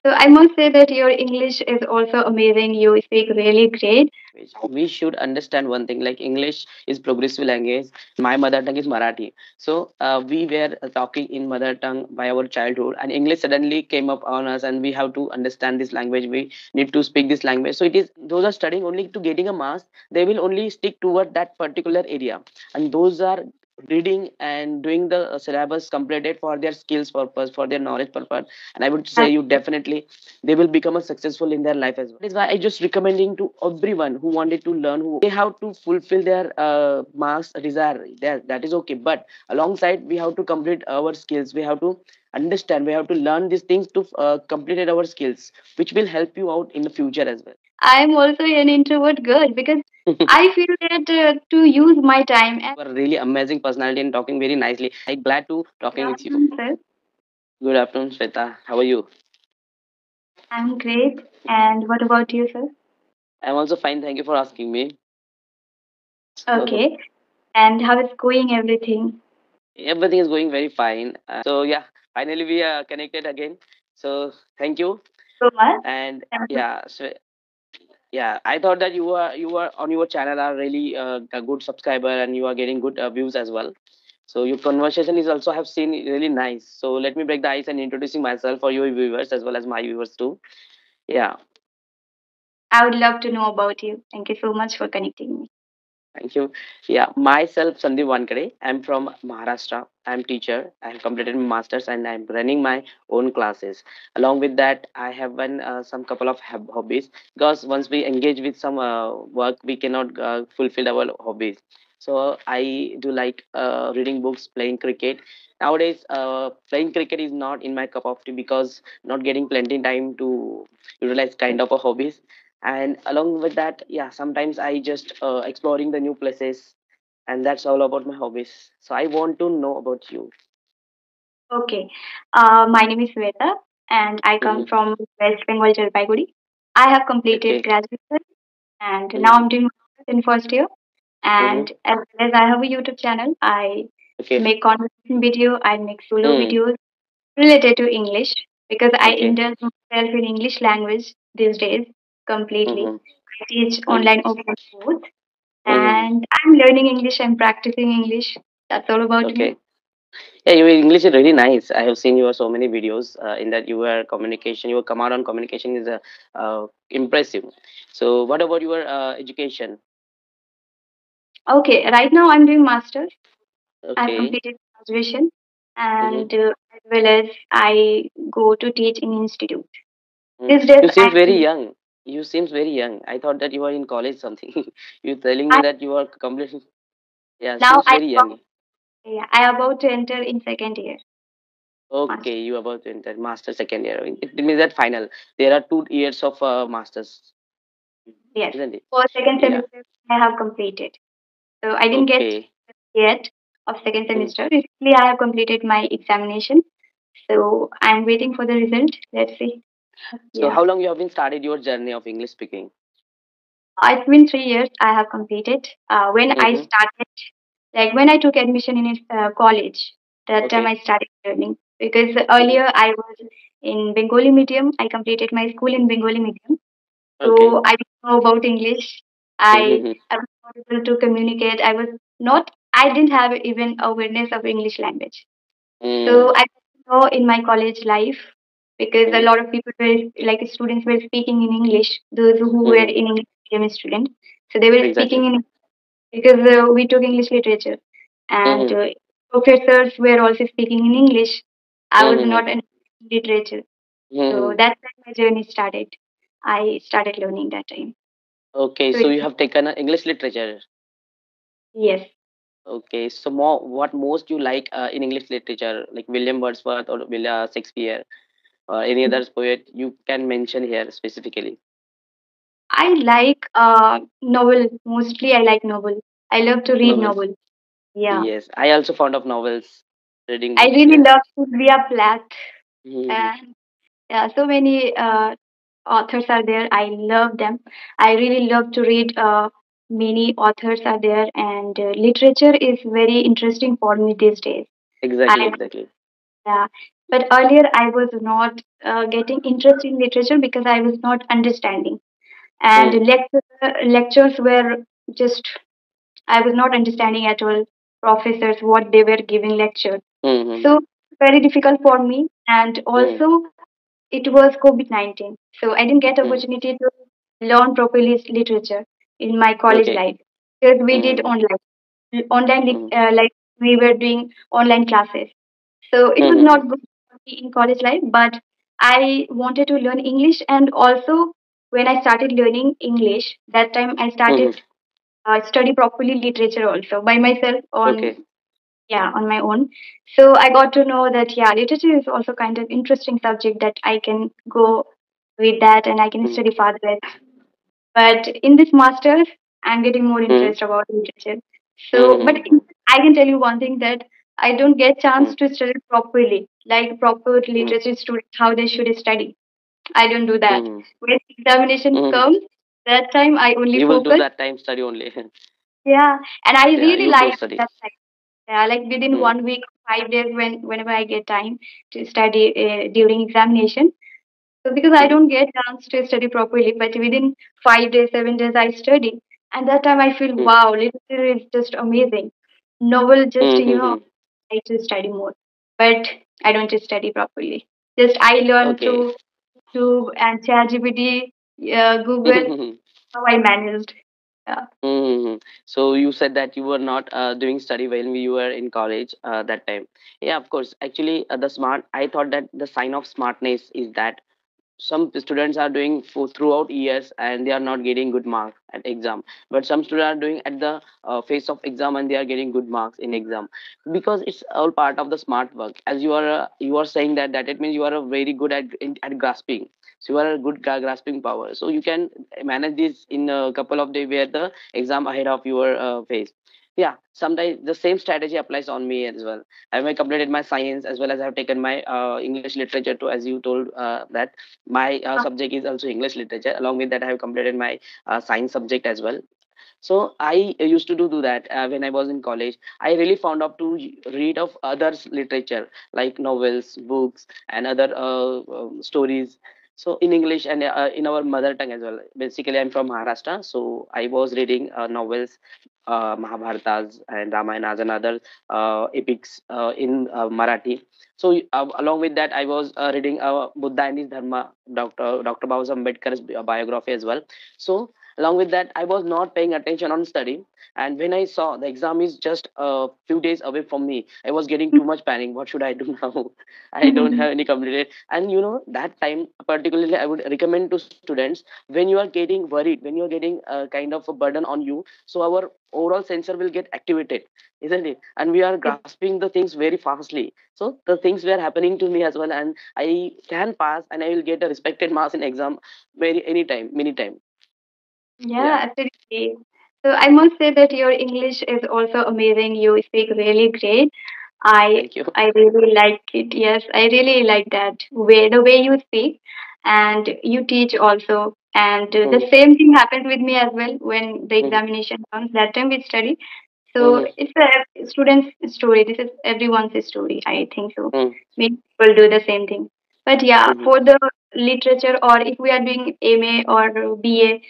So I must say that your English is also amazing. You speak really great. We should understand one thing, like English is progressive language. My mother tongue is Marathi. So we were talking in mother tongue by our childhood, and English suddenly came up on us, and we have to understand this language. We need to speak this language. So it is, those are studying only to getting a marks, they will only stick toward that particular area, and those are reading and doing the syllabus completed for their skills purpose, for their knowledge purpose. And I would say you definitely, they will become a successful in their life as well. That is why I just recommending to everyone who wanted to learn, who they have to fulfill their marks desire, that is okay, but alongside we have to complete our skills. We have to understand, we have to learn these things to complete our skills, which will help you out in the future as well. I'm also an introvert girl because I feel that to use my time and You are a really amazing personality and talking very nicely. I'm glad to good talking with you. afternoon, sir. Good afternoon, Sweta, how are you? I'm great. And what about you, sir? I'm also fine, thank you for asking me. So Okay. And how is going everything? everything is going very fine. So yeah, finally we are connected again. So thank you. So much. And Thank you. yeah, so yeah, I thought that you are on your channel are really a good subscriber, and you are getting good views as well. So your conversation is also have seen really nice. So let me break the ice and introducing myself for your viewers as well as my viewers too. Yeah, I would love to know about you. Thank you so much for connecting me. thank you. Yeah, myself Sandeep Wankade. I'm from Maharashtra. I'm teacher. I have completed my masters and I'm running my own classes. Along with that, I have one some couple of hobbies, because once we engage with some work, we cannot fulfill our hobbies. So I do like reading books, playing cricket. Nowadays, playing cricket is not in my cup of tea, because not getting plenty time to utilize kind of a hobbies. And along with that, yeah, sometimes I just exploring the new places, and that's all about my hobbies. So I want to know about you. Okay. My name is Sweta and I come Hmm. from West Bengal, Jalpaiguri. I have completed Okay. graduation and now Hmm. I'm doing masters in first year. Hmm. And as well as I have a YouTube channel, I Okay. make conversation video, I make solo Hmm. videos related to English because I Okay. indulge myself in English language these days completely. Hmm. I teach Hmm. online open both Hmm. and I'm learning English, I'm practicing English. That's all about me. Okay. Yeah, your English is really nice. I have seen your so many videos in that your communication, your command on communication is impressive. So what about your education? Okay, right now I'm doing masters. I've Okay. completed graduation Hmm. and as well as I go to teach in institute. Mm. These days You seems very I'm young. You seems very young. I thought that you were in college something. You telling me I that you are completely. Yeah, now seems very young. yeah, I about to enter in second year master. Okay, you about to enter master second year. It means that final. There are 2 years of masters, Yes. isn't it? For second Yeah. semester I have completed. So I didn't get Okay. yet of second Mm. semester. Recently I have completed my examination. So I'm waiting for the result. Let's see. So Yeah. how long you have been started your journey of English speaking? It's been 3 years I have completed. When I Mm-hmm. started, like when I took admission in college, that time Okay. I started learning because Mm-hmm. earlier I was in Bengali medium. I completed my school in Bengali medium, Okay. so I didn't know about English. Mm-hmm. I was not able to communicate. I was not. I didn't have even awareness of English language. So Mm-hmm. I saw in my college life because a lot of people were like students were speaking in English. Those who were Mm-hmm. in English medium student, so they were speaking Exactly. in because we took English literature and Mm-hmm. professors were also speaking in English. I was Mm-hmm. not in literature, so Mm-hmm. that's when my journey started. I started learning that time. Okay, So so it's, you have taken English literature. yes, Okay, so more what most you like in English literature, like William Wordsworth or Shakespeare or any other poet you can mention here specifically. I like novel. Mostly, I like novel. I love to read Novels. novel. Yeah. Yes, I also fond of novels, reading I books. really Yeah. love Sylvia Plath, Mhm. and so many authors are there. I love them. I really love to read. Many authors are there, and literature is very interesting for me these days. Exactly, I exactly. yeah, But earlier, I was not getting interest in literature because I was not understanding, and Mm, lectures were just, I was not understanding at all professors what they were giving lecture. mm, So very difficult for me, and mm, also it was COVID-19, so I didn't get mm. opportunity to learn properly literature in my college Okay. life because we did Mm, mm, like we were doing online classes. So it was mm, not good for me in college life, but I wanted to learn English. And also, when I started learning English, that time I mm. started study properly literature also by myself Okay. on, yeah, on my own. So I got to know that, yeah, literature is also kind of interesting subject that I can go with that and I can Mm, study further. But in this master's, I'm getting more mm, interest about literature. So, but mm, I can tell you one thing, that I don't get chance mm, to study properly, like proper mm, literature students, how they should study. I don't do that. mm, When examination mm. comes, that time I only You will do focus. that time study only. Yeah, and I Yeah, really you go like study. that time. Yeah, like within Mm, 1 week, 5 days, whenever I get time to study during examination. So because I mm, don't get chance to study properly, but within 5 days, 7 days, I study, and that time I feel, mm, wow, literature is just amazing. Novel, just mm, mm. I to study more, but I don't just study properly. Just I learn Okay. through YouTube and ChatGPT, Google, how I managed. Yeah. Mm-hmm. So you said that you were not doing study when you were in college that time. Yeah, of course. Actually, the smart. I thought that the sign of smartness is that some students are doing for throughout years and they are not getting good marks at exam, but some students are doing at the face of exam and they are getting good marks in exam, because it's all part of the smart work. As you are saying that it means you are a very good at grasping. So you are a good grasping power, so you can manage this in a couple of days where the exam ahead of your face. Yeah, sometimes the same strategy applies on me as well. I have completed my science as well as I have taken my English literature too, as you told that my subject is also English literature. Along with that, I have completed my science subject as well. So I used to do that when I was in college. I really found out to read of others literature like novels, books, and other stories, so in English and in our mother tongue as well. Basically, I'm from Maharashtra, so I was reading novels, Mahabharatas and Ramayanas and other epics in Marathi. So along with that, I was reading Buddha and his Dharma, Dr. Babasaheb Ambedkar's biography as well. So along with that, I was not paying attention on study, and when I saw the exam is just a few days away from me, I was getting too much panic. What should I do now? I don't have any completed. And that time particularly, I would recommend to students, when you are getting worried, when you are getting a kind of a burden on you, so our overall sensor will get activated, isn't it? And we are grasping the things very fastly. So the things were happening to me as well, and I can pass and I will get a respected marks in exam very anytime, many time. Yeah. Yeah, absolutely. So I must say that your English is also amazing. You speak really great. I Thank you. I really like it. Yes, I really like that way, the way you speak, and you teach also. And the Mm, same thing happens with me as well when the mm, examination comes. That time we study. So mm, it's a student's story. This is everyone's story. I think so. mm, Many people do the same thing. But yeah, mm, for the literature, or if we are doing MA or BA,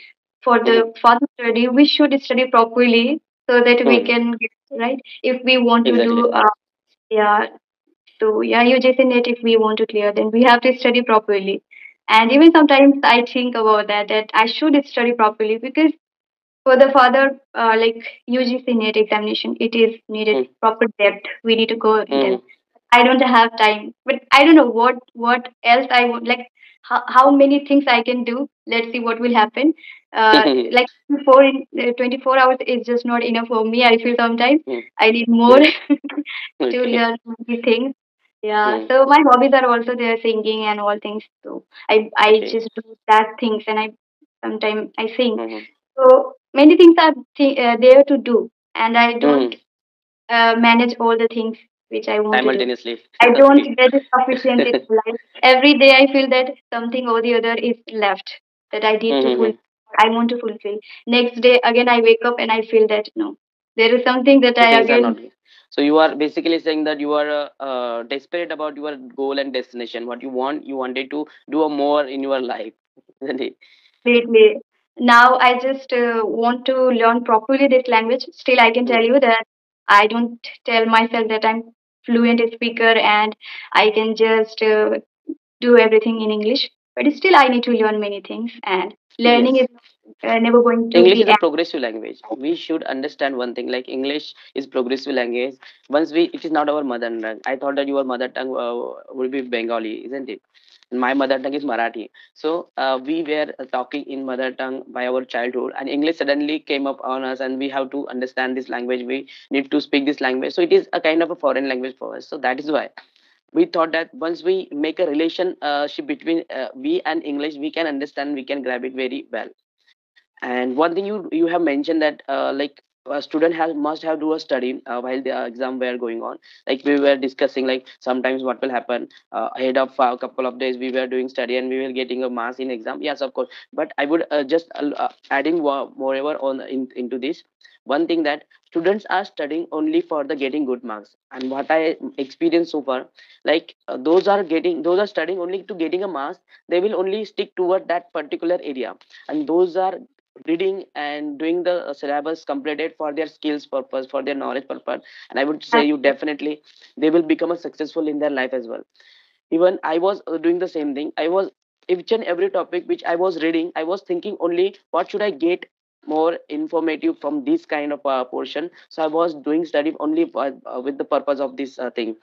for mm, the further study, we should study properly so that we mm. can get right. If we want to Exactly. do, yeah, so yeah, UGC net, if we want to clear, then we have to study properly. And even sometimes I think about that I should study properly because for the further like UGC net examination, it is needed Mm, proper depth. We need to go in mm, depth. I don't have time, but I don't know what else I would like. How many things I can do? Let's see what will happen. mm, Like 24 hours is just not enough for me. I feel sometimes mm, I need more mm. to Okay. learn many things. Yeah. Mm, So my hobbies are also there, singing and all things. So I okay. just do that things, and I sometimes I sing. Mm, So many things are there to do, and I don't mm. manage all the things which I want to do. Simultaneously. I don't Okay. get sufficient in life. Every day I feel that something or the other is left that I need to fulfill. Mm-hmm. I want to fulfill. Next day again I wake up and I feel that no, there is something that The I things are again. not. So you are basically saying that you are desperate about your goal and destination. What you want, you wanted to do a more in your life, isn't it? Lately, now I just want to learn properly this language. Still, I can tell Mm. you that I don't tell myself that I'm fluent speaker and I can just do everything in English. But still, I need to learn many things, and learning is Yes. never going to English be is a progressive language. We should understand one thing, like English is progressive language. Once we, it is not our mother tongue. I thought that your mother tongue would be Bengali, isn't it? And my mother tongue is Marathi. So we were talking in mother tongue by our childhood, and English suddenly came up on us, and we have to understand this language. We need to speak this language. So it is a kind of a foreign language for us. So that is why we thought that once we make a relationship between we and English, we can understand, we can grab it very well. And one thing you have mentioned that like a student has must have do a study while the exam were going on. Like we were discussing, like sometimes what will happen ahead of a couple of days we were doing study and we will getting a marks in exam. Yes, of course. But I would just adding moreover on into this one thing, that students are studying only for the getting good marks. And what I experienced so far, like those are studying only to getting a marks. They will only stick toward that particular area, and those are reading and doing the syllabus completed for their skills purpose, for their knowledge purpose. And I would say you definitely they will become a successful in their life as well. Even I was doing the same thing. I was, each and every topic which I was reading, I was thinking only what should I get more informative from this kind of portion. So I was doing study only with the purpose of this thing.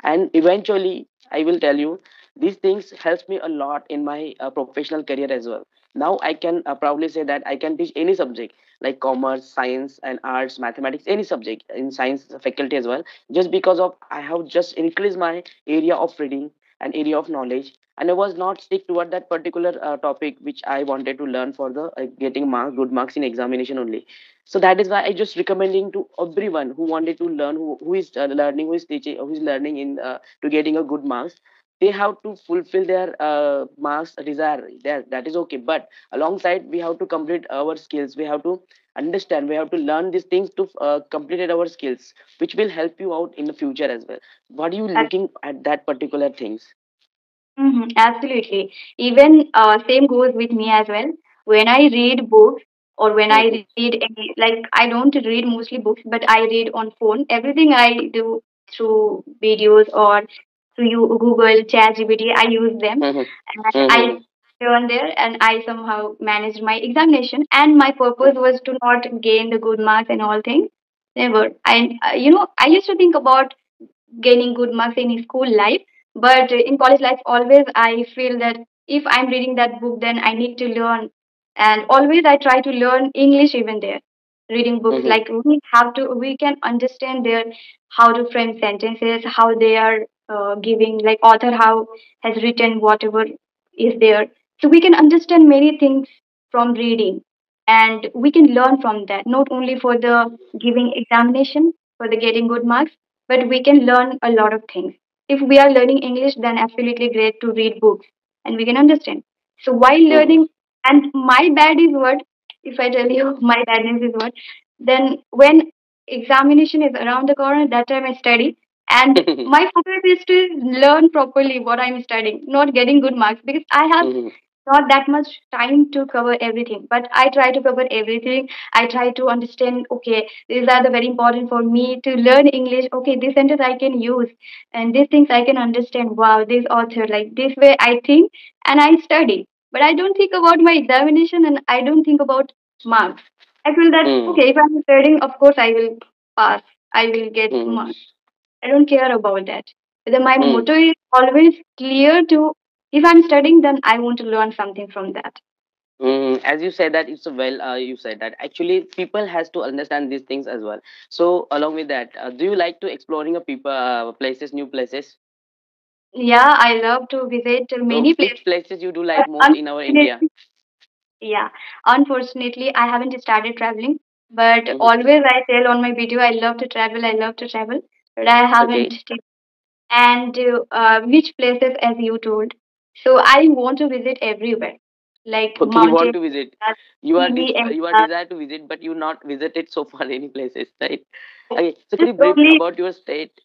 And eventually I will tell you, these things helps me a lot in my professional career as well. Now I can proudly say that I can teach any subject, like commerce, science and arts, mathematics, any subject in science faculty as well, just because of I have just increased my area of reading, an area of knowledge, and I was not stick toward that particular topic which I wanted to learn for the getting good marks in examination only. So that is why I just recommending to everyone who wanted to learn, who is learning, who is teaching, who is learning in to getting a good marks. They have to fulfill their marks desire, that is okay, but alongside we have to complete our skills. We have to understand, we have to learn these things to complete our skills, which will help you out in the future as well. What are you looking at that particular things? Absolutely. Even same goes with me as well. When I read books or when I Mm-hmm. read any, like I don't read mostly books, but I read on phone. Everything I do through videos or through Google, ChatGPT, I use them, Mm-hmm. and I Mm-hmm. turn there and I somehow managed my examination. And my purpose was to not gain the good marks and all things. Never. I I used to think about gaining good marks in school life, but in college life always I feel that if I'm reading that book then I need to learn, and always I try to learn English even there. Reading books, Mm-hmm. like we can understand their how to frame sentences, how they are giving, like author how has written whatever is there, so we can understand many things from reading, and we can learn from that, not only for the giving examination, for the getting good marks, but we can learn a lot of things. If we are learning English, then absolutely great to read books and we can understand. So while learning, and my bad is what, if I tell you my badness is what, then when examination is around the corner, that time I study. And Mm-hmm. my focus is to learn properly what I'm studying, not getting good marks, because I have Mm-hmm. not that much time to cover everything, but I try to cover everything. I try to understand, okay, these are the very important for me to learn English. Okay, this sentence I can use and these things I can understand. Wow, this author, like this way I think and I study. But I don't think about my examination and I don't think about marks. I feel that, okay, if I'm studying, of course I will pass. I will get Mm-hmm. marks. I don't care about that. But then my Mm-hmm. motto is always clear to, if I'm studying, then I want to learn something from that. As you said that, it's a well you said that actually people has to understand these things as well. So along with that, do you like to exploring a people places, new places? Yeah, I love to visit So many places. which places you do But like most in our India? unfortunately, yeah, unfortunately, I haven't started traveling. But Hmm. always I tell on my video, I love to travel, I love to travel. But I haven't. Okay. And which places, as you told. So I want to visit everywhere. like Okay, you want mountain, to visit. sea, and You are desire to visit, but you not visited so far any places, right? Okay, so could just you brief only about your state?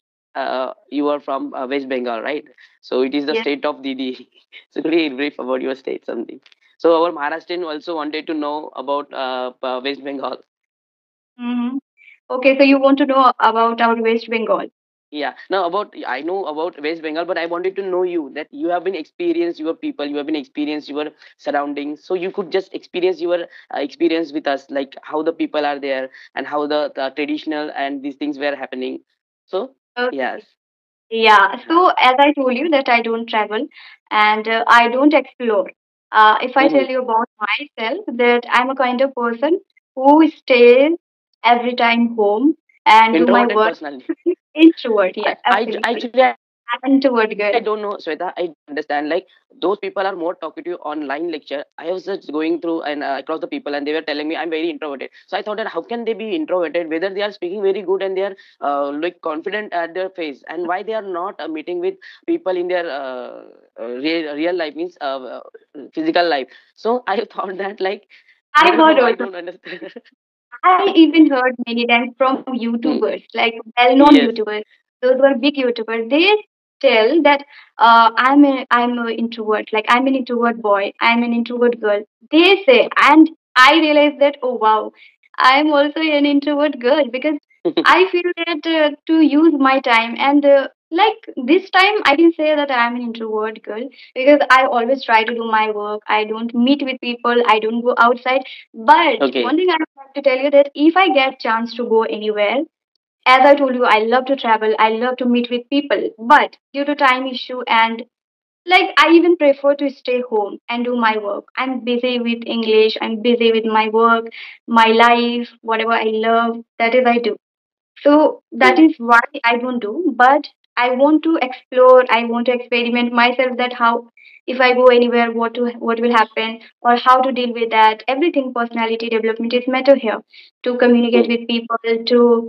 You are from West Bengal, right? So it is the yes. state of Didi. So could you brief about your state something? So our Maharashtrian also wanted to know about West Bengal. Hmm. Okay, so you want to know about our West Bengal? Yeah. Now about I know about West Bengal, but I wanted to know you that you have been experienced your people, you have been experienced your surroundings, so you could just experience your experience with us, like how the people are there and how the traditional and these things were happening. So yes. Okay. Yeah, Uh, so as I told you that I don't travel and I don't explore. If I tell mhm. you about myself, that I'm a kind of person who stays every time home and do my Introverted work. personality. Introvert, yeah, absolutely. Actually I'm introvert girl. I don't know, Sweta. I understand. Like those people are more talkative online lecture. I was just going through and across the people, and they were telling me I'm very introverted. So I thought that how can they be introverted? Whether they are speaking very good and they are like confident at their face, and why they are not meeting with people in their real life means physical life. So I thought that like I I don't heard know. I also. don't understand. I even heard many times from Hmm. YouTubers, like well-known Yes. YouTubers. Those were big YouTubers. They tell that I'm an introvert. Like I'm an introvert boy. I'm an introvert girl. They say, and I realized that oh wow, I'm also an introvert girl because I feel that to use my time and like this time I can say that I'm an introvert girl because I always try to do my work. I don't meet with people. I don't go outside. But one Okay. thing I would like to tell you that if I get chance to go anywhere, as I told you, I love to travel. I love to meet with people. But due to time issue and like I even prefer to stay home and do my work. I'm busy with English. I'm busy with my work, my life, whatever I love. That is I do. So that Hmm. is why I don't do. But I want to explore. I want to experiment myself. That how if I go anywhere, what will happen, or how to deal with that. Everything personality development is matter here. To communicate Hmm. with people,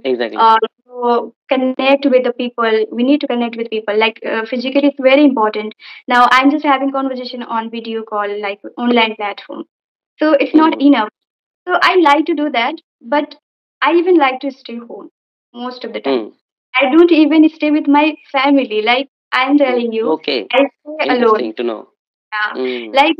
Exactly. to connect with the people. We need to connect with people. Like physically, it's very important. Now I'm just having conversation on video call, like online platform. So it's not Hmm. enough. So I like to do that, but I even like to stay home most of the time. Hmm. I don't even stay with my family. Like I'm Hmm. telling you, Okay. I stay alone. Interesting to know. Yeah. Mm. Like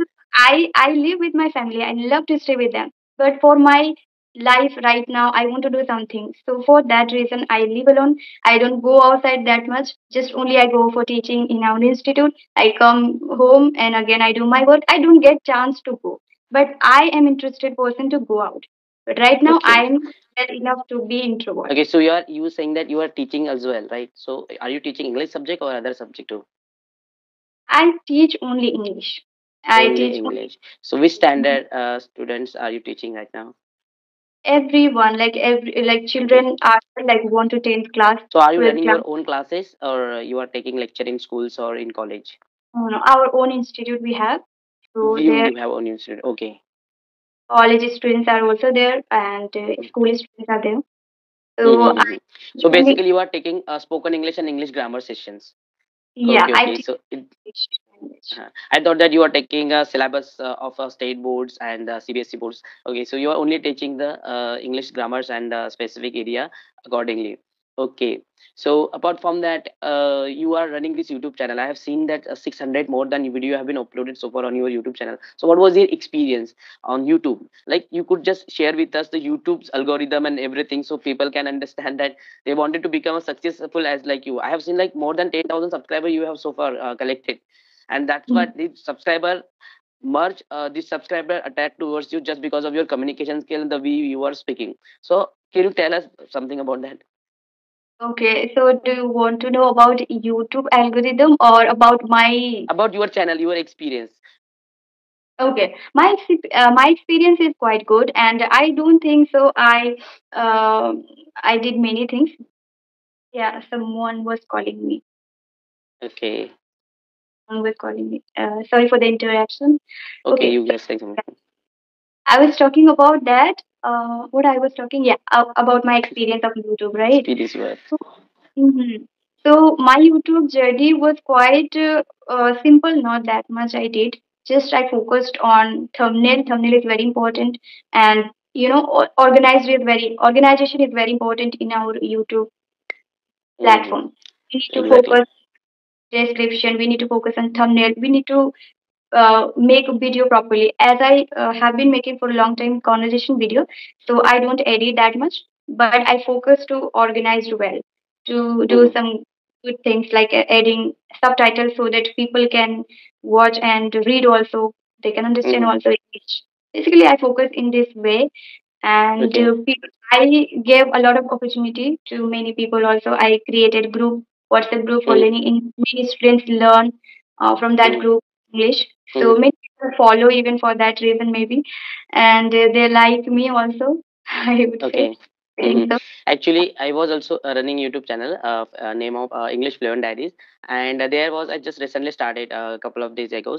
I live with my family. I love to stay with them. But for my life right now, I want to do something. So for that reason, I live alone. I don't go outside that much. Just only I go for teaching in our institute. I come home and again I do my work. I don't get chance to go. But I am interested person to go out. But right now I Okay. am not enough to be introvert. Okay. So you saying that you are teaching as well, right? So are you teaching English subject or other subject too? I teach only English. I Only teach English. So which standard students are you teaching right now? everyone like every like Okay. children are like 1 to 10th class, So are you 12th running class. your own classes or you are taking lecture in schools or in college? No, no, our own institute we have. So there You have own institute. Okay. college students are also there and school students are there. So I Mm-hmm. teach So only basically, you are taking spoken English and English grammar sessions. yeah Okay. I Okay. teach So English language. I thought that you are taking a syllabus of state boards and CBSE boards. Okay, so you are only teaching the English grammars and specific area accordingly. Okay, so apart from that, you are running this YouTube channel. I have seen that 600 more than video have been uploaded so far on your YouTube channel. So what was your experience on YouTube? Like you could just share with us the YouTube's algorithm and everything, so people can understand that they wanted to become as successful as like you. I have seen like more than 10,000 subscribers you have so far collected, and that's Mm. what the subscriber merge the subscriber attack towards you just because of your communication skill and the way you are speaking. So can you tell us something about that, Okay, so do you want to know about YouTube algorithm or about my about your channel, your experience? okay my experience is quite good and I don't think so uh, I did many things. Yeah, someone was calling me. Okay. Someone was calling me. Sorry for the interruption. Okay, Okay, you just say something. I was talking about that. What I was talking, yeah, about my experience of YouTube, right? Experience you have. So, mhm. So my YouTube journey was quite simple, not that much I did. just I focused on thumbnail. Thumbnail is very important, and organization is very important in our YouTube Mm-hmm. platform. We need to Exactly. focus description. We need to focus on thumbnail. We need to make a video properly. As I have been making for a long time conversation video, so I don't edit that much, but I focus to organize well, to do Mm-hmm. some good things like adding subtitles so that people can watch and read also. They can understand Mm-hmm. also English. Basically, I focus in this way, and Okay. I gave a lot of opportunity to many people. Also, I created group WhatsApp group for Mm-hmm. learning. Many students learn from that Mm-hmm. group English. So Mm-hmm. many people follow even for that reason maybe, and they like me also. I would say, Okay. feeling Mm-hmm. so. Actually, I was also running YouTube channel of name of English Fluent Diaries, and there was I just recently started a couple of days ago,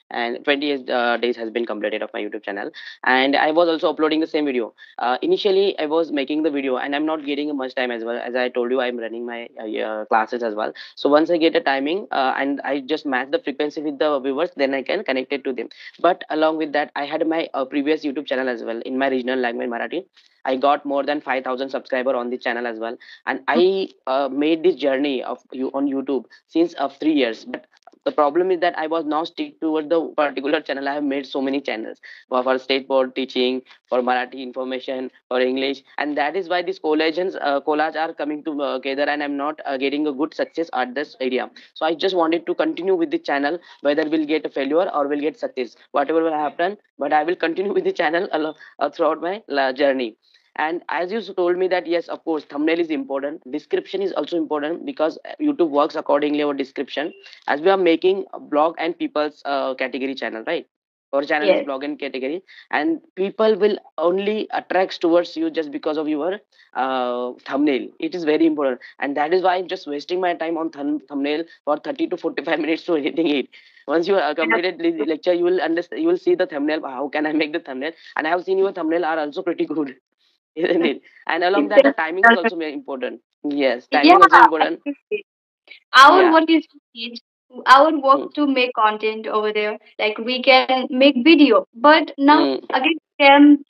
and 20 days has been completed of my YouTube channel, and I was also uploading the same video. Initially, I was making the video, and I'm not getting much time as well. As I told you, I'm running my classes as well. So once I get a timing, and I just match the frequency with the viewers, then I can connect it to them. But along with that, I had my previous YouTube channel as well in my regional language Marathi. I got more than 5,000 subscriber on the channel as well, and I made this journey of you on YouTube since of 3 years. But the problem is that I was now stick towards the particular channel. I have made so many channels for state board teaching, for Marathi information, for English, and that is why these collage are coming together, and I'm not getting a good success at this area. So I just wanted to continue with the channel, whether we'll get a failure or we'll get success, whatever will happen. But I will continue with the channel throughout my journey. And as you told me that yes, of course, thumbnail is important, description is also important, because YouTube works accordingly over description. As we are making a blog and people's category channel, right? Our channel is Yes, blog and category, and people will only attract towards you just because of your thumbnail. It is very important, and that is why I'm just wasting my time on thumbnail for 30 to 45 minutes to editing it. Once you completed the lecture, you will understand, you will see the thumbnail, how can I make the thumbnail. And I have seen your thumbnail are also pretty good. Isn't it? And along that, the timing is also very important. Yes, yeah, timing also important. absolutely. Our Yeah. work is to teach, our work Mm, to make content over there. Like we can make video, but now mm, again,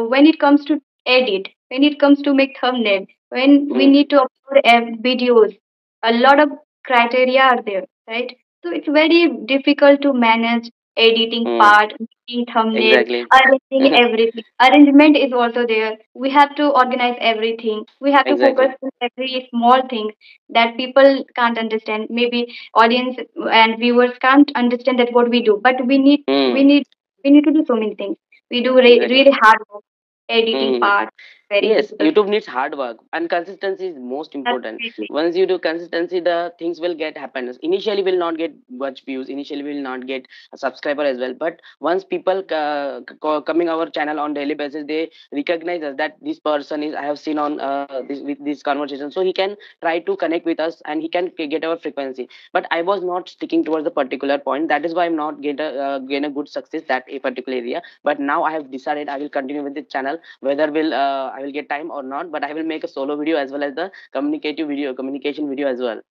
when it comes to edit, when it comes to make thumbnail, when we mm, need to upload videos, a lot of criteria are there, right? So it's very difficult to manage editing mm. part, making thumbnail, Exactly. arranging everything. Arrangement is also there. We have to organize everything. We have to focus Exactly. on every small thing that people can't understand. Maybe audience and viewers can't understand that what we do, but we Mm, need we need to do so many things. We do exactly. really hard work. Editing Mm. part very Yes, difficult. YouTube needs hard work, and consistency is most important. Absolutely. Once you do consistency, the things will get happen. Initially, will not get much views. Initially, will not get a subscriber as well. But once people coming our channel on daily basis, they recognize us that this person is I have seen on this with this conversation, so he can try to connect with us and he can get our frequency. But I was not sticking towards the particular point. That is why I'm not gain a good success that a particular area. But now I have decided I will continue with this channel, whether will I will get time or not. But I will make a solo video as well as the communication video as well.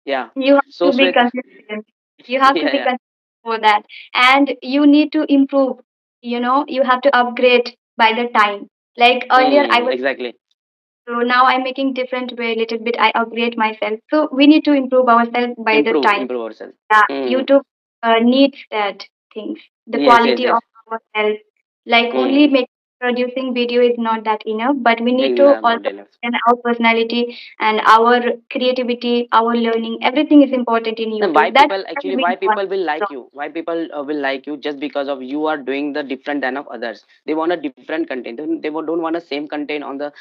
Yeah. You have So to be Sweta, consistent. You have to yeah, be yeah. consistent for that, and you need to improve. You have to upgrade by the time. Like earlier I was, Exactly. so now I'm making different way, little bit I upgrade myself. So we need to improve ourselves by the time. Improve ourselves. Yeah, Mm. YouTube needs that things, the Yes, yes, quality of yes. ourselves. Like only Mm. producing video is not that enough, but we need to Exam, not also enough. understand our personality and our creativity, our learning. Everything is important in And why YouTube. That's people why actually we why want. people will like you? Why people will like you just because of you are doing the different than of others. They want a different content. They don't want the same content on the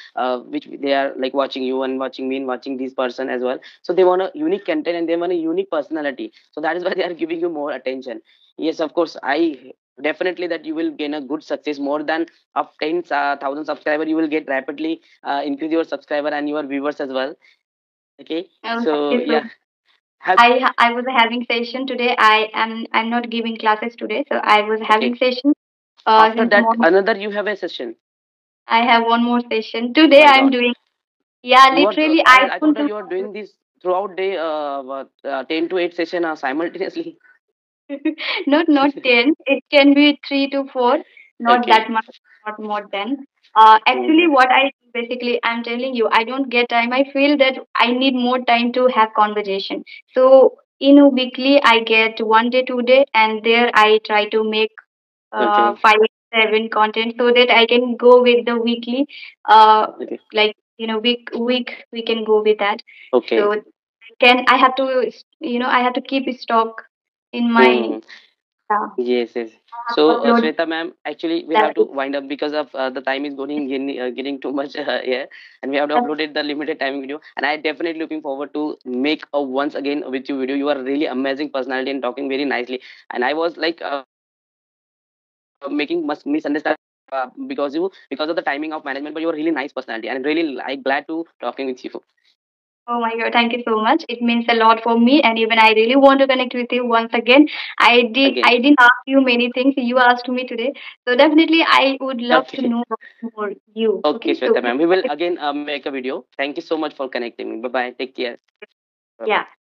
which they are like watching you and watching me and watching this person as well. So they want a unique content and they want a unique personality. So that is why they are giving you more attention. Yes, of course. I definitely that you will gain a good success more than of 10,000 subscriber. You will get rapidly increase your subscriber and your viewers as well. Okay. Thank So you so yeah. much. Have I was having session today. I'm not giving classes today, so I was having okay. session After since that, morning. another you have a session. I have one more session Oh today. my I'm God. doing, yeah, You are, literally. I I thought don't that know. you are doing this throughout day, 10 to 8 session simultaneously. Not 10. It can be 3 to 4. Not Okay. that much. Not more than. Actually, Hmm. what I basically I'm telling you, I don't get time. I feel that I need more time to have conversation. So in a weekly, I get 1 day, 2 day, and there I try to make Okay. 5, 7 content so that I can go with the weekly. Okay. Like week we can go with that. Okay. So can I have to I have to keep stock in my Hmm. yeah, Yes, yes. So, upload Sweta ma'am, actually, we that. have to wind up because of the time is getting too much here, and we have to upload it the limited time video. And I definitely looking forward to make a once again with you video. You are really amazing personality and talking very nicely. And I was like making must misunderstand because of the timing of management, but you are really nice personality, and really I glad to talking with you Oh my God, thank you so much. It means a lot for me, and even I really want to connect with you once again. again. I didn't ask you many things. You asked me today, so definitely I would love to Okay. know more you. Okay, Okay, so Shweta ma'am. We will again make a video. Thank you so much for connecting me. Bye bye. Take care. Bye yeah. bye.